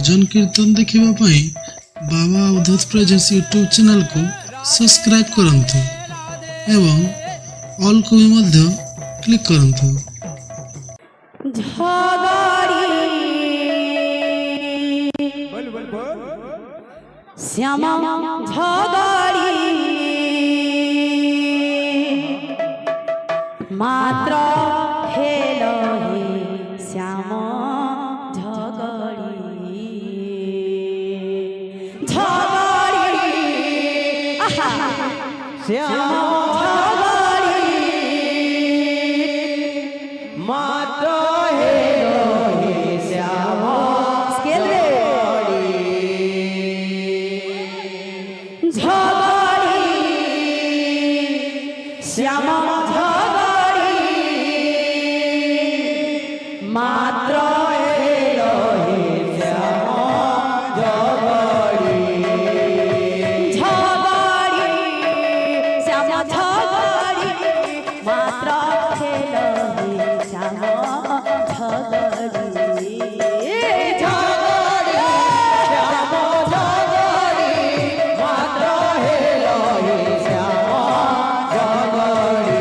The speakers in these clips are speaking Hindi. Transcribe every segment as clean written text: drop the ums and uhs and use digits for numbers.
भजन कीर्तन देखिबा पई बाबा अवधूत प्रेजेंस यूट्यूब चैनल को सब्सक्राइब करंतु एवं ऑल को भी मध्य क्लिक करंतु। श्यामा झगड़ी मात्र हेल हे श्याम झगड़ी झगड़ी श्याम झगड़ी मात्र हेल हे श्याम श्यामा झगड़ी मात्र हेलो हे श्यामा झगड़ी झगड़ी श्यामा झगड़ी मात्र हेलो हे श्यामा झगड़ी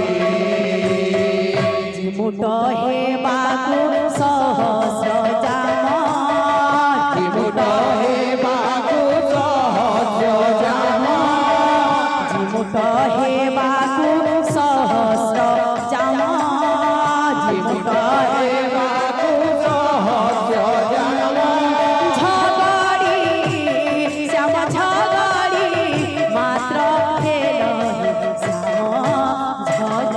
मुट हे बाकु सहस्र जाम मुट हे बाकु सहस्र जाम मुट हे बाकु सहस्र जाम मुट हे बाकु सहस्र जाम झगड़ी श्याम झगड़ी मात्र हेल हे श्याम झगड़ी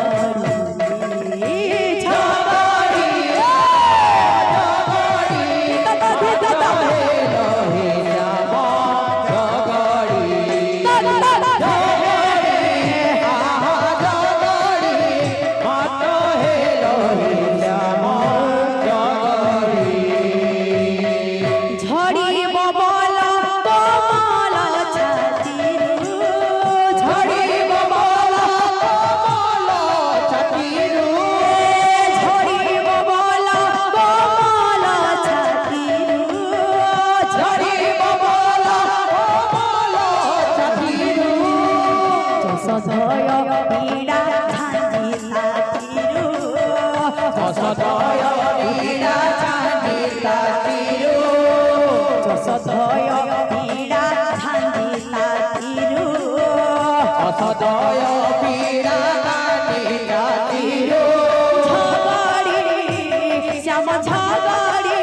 सदय पीड़ा झांझी तातीरू सदय पीड़ा झांझी तातीरू सदय पीड़ा झांझी तातीरू सदय पीड़ा झांझी तातीरू झगड़ी श्याम झगड़ी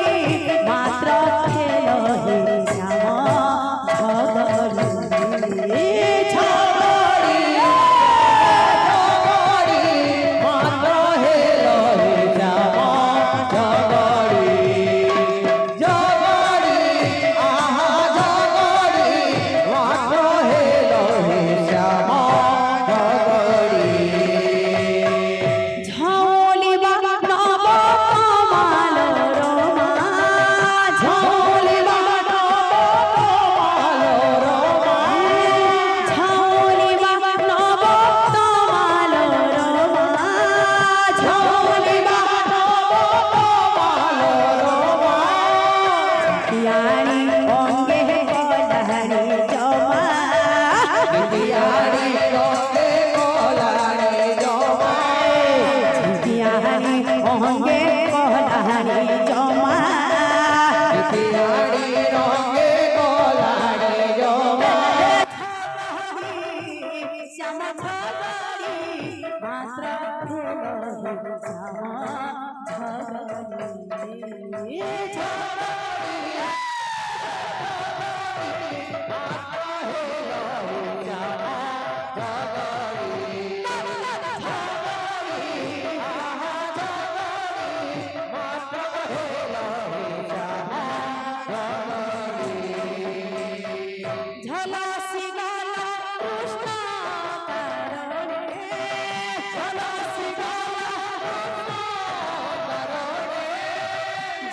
मात्र हेल हे श्याम झगड़ी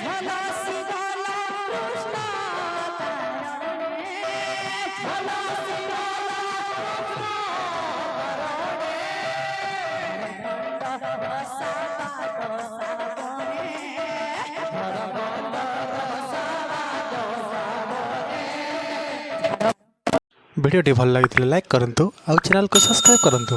झला भिडियोटी भल लगी लाइक करंतु और चैनल को सब्सक्राइब करंतु।